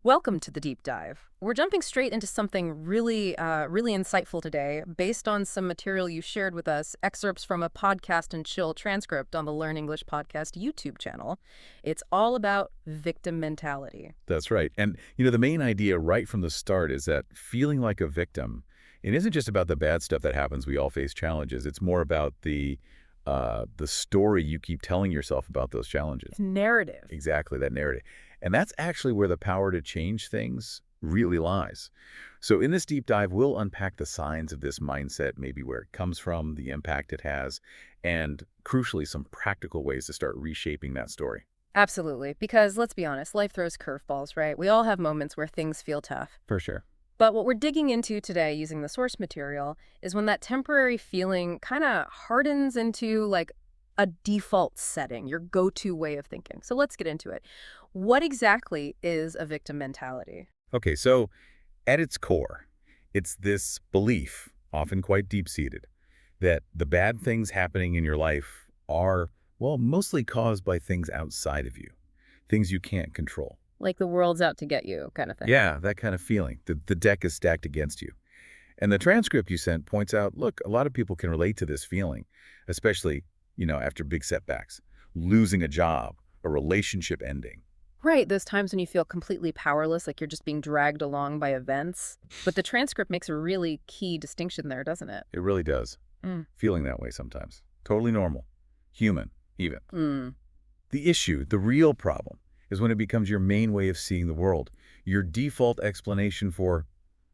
Welcome to the deep dive. We're jumping straight into something really insightful today, based on some material you shared with us, excerpts from a podcast and chill transcript on the Learn English podcast YouTube channel. It's all about victim mentality. That's right. And, the main idea right from the start is that feeling like a victim, it isn't just about the bad stuff that happens. We all face challenges. It's more about the story you keep telling yourself about those challenges. Narrative. Exactly, that narrative. And that's actually where the power to change things really lies. So in this deep dive, we'll unpack the signs of this mindset, maybe where it comes from, the impact it has, and crucially, some practical ways to start reshaping that story. Absolutely, because let's be honest, life throws curveballs, right? We all have moments where things feel tough. For sure. But what we're digging into today using the source material is when that temporary feeling kind of hardens into like a default setting, your go-to way of thinking. So let's get into it. What exactly is a victim mentality? Okay, so at its core, it's this belief, often quite deep-seated, that the bad things happening in your life are, well, mostly caused by things outside of you, things you can't control. Like the world's out to get you kind of thing. Yeah, that kind of feeling. The deck is stacked against you. And the transcript you sent points out, look, a lot of people can relate to this feeling, especially, after big setbacks, losing a job, a relationship ending. Right, those times when you feel completely powerless, like you're just being dragged along by events. But the transcript makes a really key distinction there, doesn't it? It really does. Mm. Feeling that way sometimes. Totally normal. Human, even. Mm. The issue, the real problem, is when it becomes your main way of seeing the world, your default explanation for,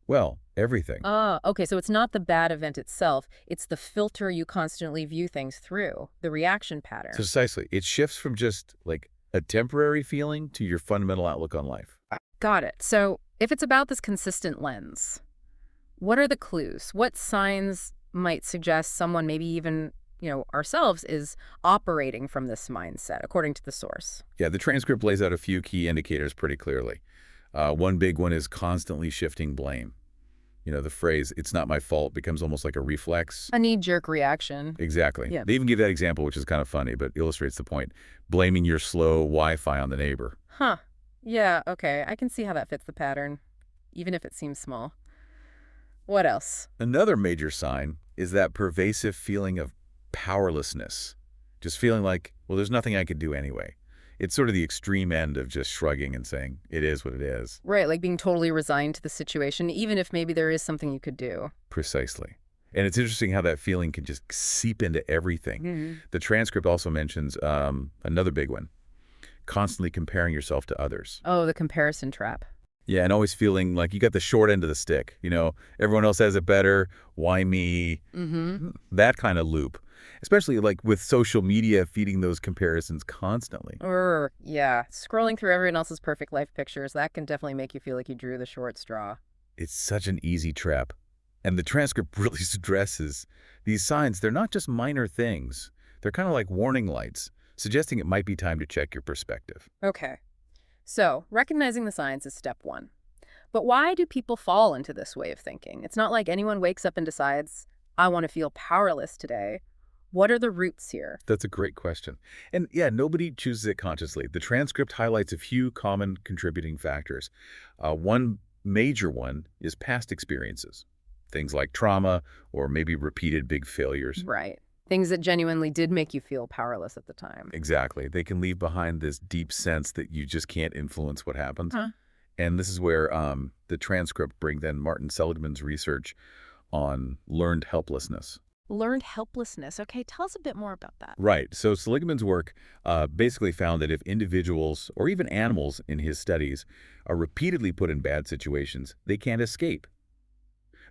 well, everything. Okay, so it's not the bad event itself, it's the filter you constantly view things through, the reaction pattern. Precisely. It shifts from just, like, a temporary feeling to your fundamental outlook on life. Got it. So if it's about this consistent lens, what are the clues? What signs might suggest someone, maybe even, ourselves, is operating from this mindset, according to the source? Yeah, the transcript lays out a few key indicators pretty clearly. One big one is constantly shifting blame. The phrase, "it's not my fault," becomes almost like a reflex. A knee-jerk reaction. Exactly. Yeah. They even give that example, which is kind of funny, but illustrates the point. Blaming your slow Wi-Fi on the neighbor. Huh. Yeah, okay. I can see how that fits the pattern, even if it seems small. What else? Another major sign is that pervasive feeling of powerlessness. Just feeling like, well, there's nothing I could do anyway. It's sort of the extreme end of just shrugging and saying, it is what it is. Right, like being totally resigned to the situation, even if maybe there is something you could do. Precisely. And it's interesting how that feeling can just seep into everything. Mm-hmm. The transcript also mentions another big one, constantly comparing yourself to others. Oh, the comparison trap. Yeah, and always feeling like you got the short end of the stick. Everyone else has it better. Why me? Mm-hmm. That kind of loop. Especially like with social media feeding those comparisons constantly. Yeah. Scrolling through everyone else's perfect life pictures, that can definitely make you feel like you drew the short straw. It's such an easy trap. And the transcript really stresses these signs. They're not just minor things. They're kind of like warning lights, suggesting it might be time to check your perspective. Okay. So, recognizing the signs is step one. But why do people fall into this way of thinking? It's not like anyone wakes up and decides, I want to feel powerless today. What are the roots here? That's a great question. And yeah, nobody chooses it consciously. The transcript highlights a few common contributing factors. One major one is past experiences, things like trauma or maybe repeated big failures. Right. Things that genuinely did make you feel powerless at the time. Exactly. They can leave behind this deep sense that you just can't influence what happens. Huh. And this is where the transcript brings in Martin Seligman's research on learned helplessness. Learned helplessness. Okay, tell us a bit more about that. Right. So Seligman's work basically found that if individuals or even animals in his studies are repeatedly put in bad situations, they can't escape.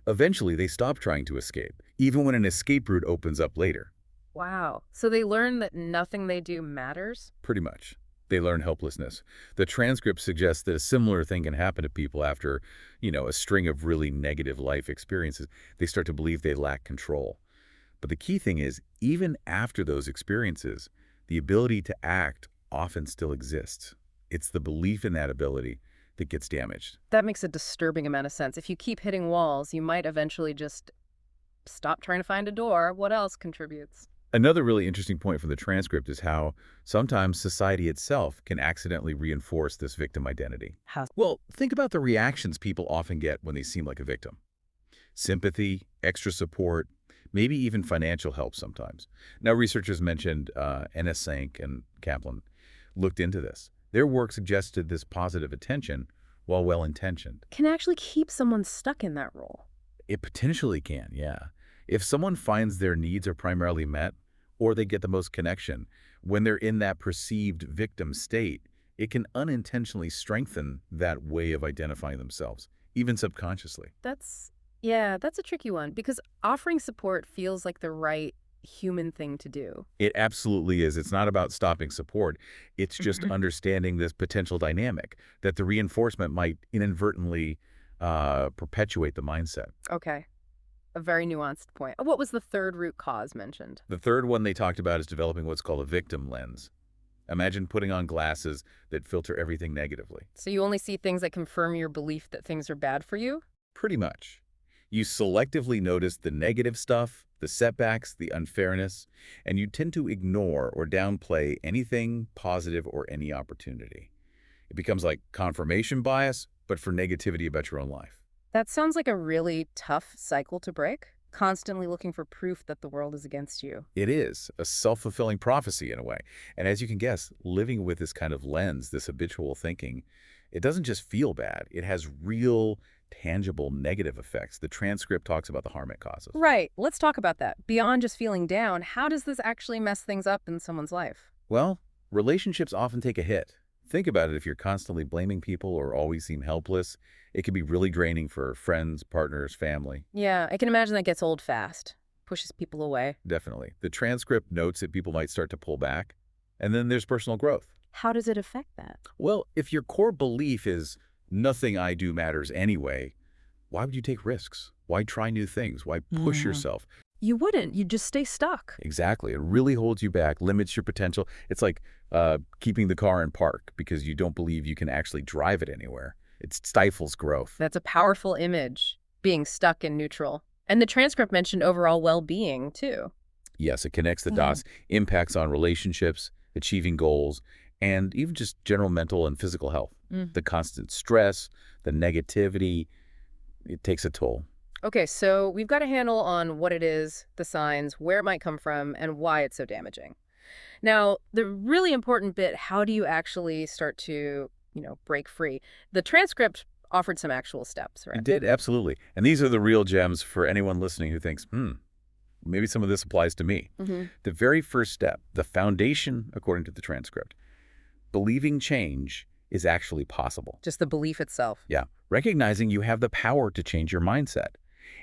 Eventually, they stop trying to escape, even when an escape route opens up later. Wow. So they learn that nothing they do matters? Pretty much. They learn helplessness. The transcript suggests that a similar thing can happen to people after, a string of really negative life experiences. They start to believe they lack control. But the key thing is, even after those experiences, the ability to act often still exists. It's the belief in that ability that gets damaged. That makes a disturbing amount of sense. If you keep hitting walls, you might eventually just stop trying to find a door. What else contributes? Another really interesting point from the transcript is how sometimes society itself can accidentally reinforce this victim identity. How? Well, think about the reactions people often get when they seem like a victim. Sympathy, extra support, maybe even financial help sometimes. Now, researchers mentioned N.S. Sank and Kaplan looked into this. Their work suggested this positive attention, while well-intentioned. Can actually keep someone stuck in that role. It potentially can, yeah. If someone finds their needs are primarily met, or they get the most connection, when they're in that perceived victim state, it can unintentionally strengthen that way of identifying themselves, even subconsciously. Yeah, that's a tricky one because offering support feels like the right human thing to do. It absolutely is. It's not about stopping support. It's just understanding this potential dynamic, that the reinforcement might inadvertently perpetuate the mindset. Okay, a very nuanced point. What was the third root cause mentioned? The third one they talked about is developing what's called a victim lens. Imagine putting on glasses that filter everything negatively. So you only see things that confirm your belief that things are bad for you? Pretty much. You selectively notice the negative stuff, the setbacks, the unfairness, and you tend to ignore or downplay anything positive or any opportunity. It becomes like confirmation bias, but for negativity about your own life. That sounds like a really tough cycle to break. Constantly looking for proof that the world is against you. It is a self-fulfilling prophecy in a way. And as you can guess, living with this kind of lens, this habitual thinking, it doesn't just feel bad. It has real, tangible negative effects. The transcript talks about the harm it causes. Right, let's talk about that. Beyond just feeling down, how does this actually mess things up in someone's life? Well, relationships often take a hit. Think about it. If you're constantly blaming people or always seem helpless, it can be really draining for friends, partners, family. Yeah, I can imagine that gets old fast. Pushes people away. Definitely. The transcript notes that people might start to pull back, and then there's personal growth. How does it affect that? Well, if your core belief is nothing I do matters anyway, why would you take risks? Why try new things? Why push yourself? You wouldn't. You'd just stay stuck. Exactly. It really holds you back, limits your potential. It's like keeping the car in park because you don't believe you can actually drive it anywhere. It stifles growth. That's a powerful image, being stuck in neutral. And the transcript mentioned overall well-being, too. Yes, it connects the dots, impacts on relationships, achieving goals, and even just general mental and physical health. The constant stress, the negativity, it takes a toll. Okay, so we've got a handle on what it is, the signs, where it might come from, and why it's so damaging. Now, the really important bit, how do you actually start to, break free? The transcript offered some actual steps, right? It did, absolutely. And these are the real gems for anyone listening who thinks, maybe some of this applies to me. The very first step, the foundation, according to the transcript, believing change is actually possible. Just the belief itself. Yeah, recognizing you have the power to change your mindset.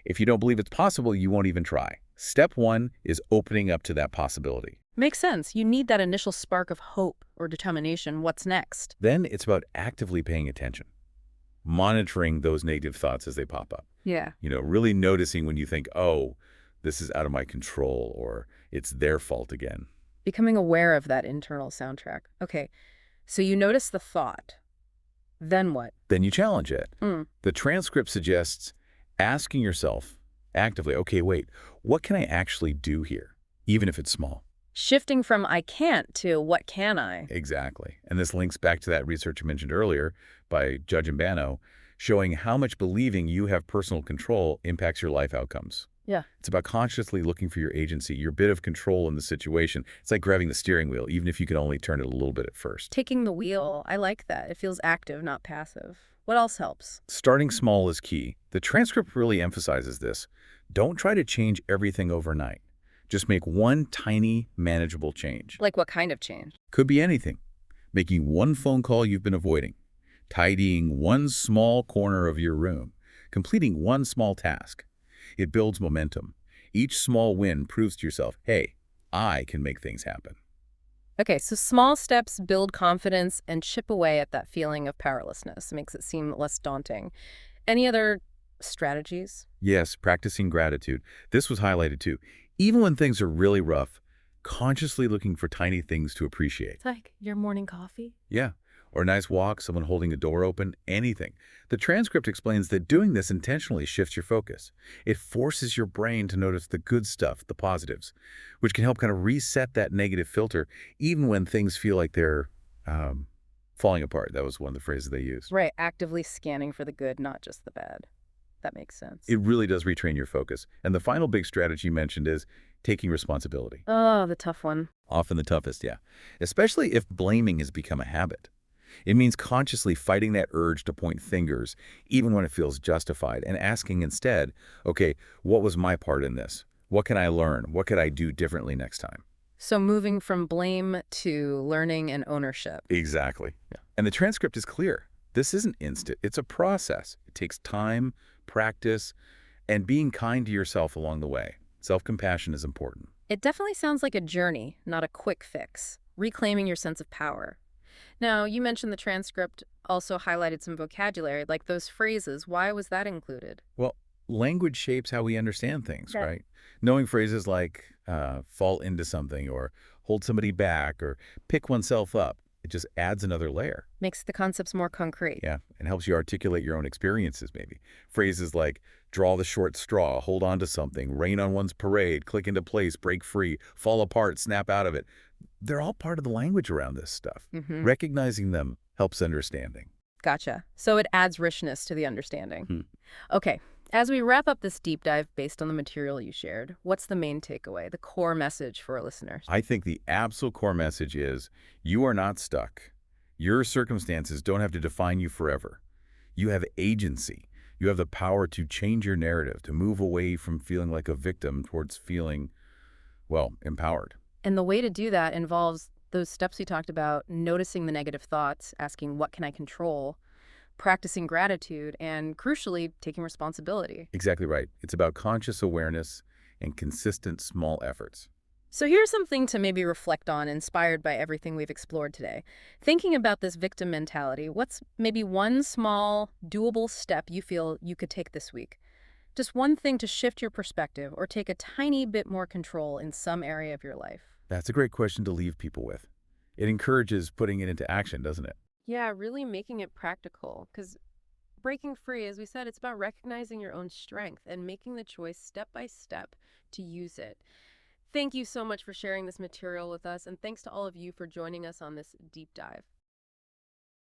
If you don't believe it's possible, you won't even try. Step one is opening up to that possibility. Makes sense. You need that initial spark of hope or determination. What's next? Then it's about actively paying attention, monitoring those negative thoughts as they pop up. Yeah. Really noticing when you think, oh, this is out of my control, or it's their fault again. Becoming aware of that internal soundtrack. Okay, so you notice the thought. Then what? Then you challenge it. The transcript suggests asking yourself actively, okay, wait, what can I actually do here, even if it's small? Shifting from I can't to what can I? Exactly. And this links back to that research I mentioned earlier by Judge and Bano, showing how much believing you have personal control impacts your life outcomes. Yeah. It's about consciously looking for your agency, your bit of control in the situation. It's like grabbing the steering wheel, even if you can only turn it a little bit at first. Taking the wheel. I like that. It feels active, not passive. What else helps? Starting small is key. The transcript really emphasizes this. Don't try to change everything overnight. Just make one tiny, manageable change. Like what kind of change? Could be anything. Making one phone call you've been avoiding. Tidying one small corner of your room. Completing one small task. It builds momentum. Each small win proves to yourself, hey, I can make things happen. Okay, so small steps build confidence and chip away at that feeling of powerlessness. Makes it seem less daunting. Any other strategies? Yes, practicing gratitude. This was highlighted too. Even when things are really rough, consciously looking for tiny things to appreciate. It's like your morning coffee? Yeah. or a nice walk, someone holding a door open, anything. The transcript explains that doing this intentionally shifts your focus. It forces your brain to notice the good stuff, the positives, which can help kind of reset that negative filter even when things feel like they're um, falling apart. That was one of the phrases they used. Right, actively scanning for the good, not just the bad. That makes sense. It really does retrain your focus. And the final big strategy mentioned is taking responsibility. Oh, the tough one. Often the toughest, yeah. Especially if blaming has become a habit. It means consciously fighting that urge to point fingers, even when it feels justified, and asking instead, okay, what was my part in this? What can I learn? What could I do differently next time? So moving from blame to learning and ownership. Exactly. Yeah. And the transcript is clear. This isn't instant. It's a process. It takes time, practice, and being kind to yourself along the way. Self-compassion is important. It definitely sounds like a journey, not a quick fix. Reclaiming your sense of power. Now, you mentioned the transcript also highlighted some vocabulary, like those phrases. Why was that included? Well, language shapes how we understand things, Yeah. right? Knowing phrases like fall into something or hold somebody back or pick oneself up, it just adds another layer. Makes the concepts more concrete. Yeah, and helps you articulate your own experiences, maybe. Phrases like draw the short straw, hold on to something, rain on one's parade, click into place, break free, fall apart, snap out of it. They're all part of the language around this stuff. Mm-hmm. Recognizing them helps understanding. Gotcha. So it adds richness to the understanding. Hmm. Okay, as we wrap up this deep dive based on the material you shared, what's the main takeaway, the core message for our listeners? I think the absolute core message is you are not stuck. Your circumstances don't have to define you forever. You have agency. You have the power to change your narrative, to move away from feeling like a victim towards feeling, well, empowered. And the way to do that involves those steps we talked about, noticing the negative thoughts, asking what can I control, practicing gratitude, and crucially, taking responsibility. Exactly right. It's about conscious awareness and consistent small efforts. So here's something to maybe reflect on, inspired by everything we've explored today. Thinking about this victim mentality, what's maybe one small, doable step you feel you could take this week? Just one thing to shift your perspective or take a tiny bit more control in some area of your life. That's a great question to leave people with. It encourages putting it into action, doesn't it? Yeah, really making it practical. Because breaking free, as we said, it's about recognizing your own strength and making the choice step by step to use it. Thank you so much for sharing this material with us, and thanks to all of you for joining us on this deep dive.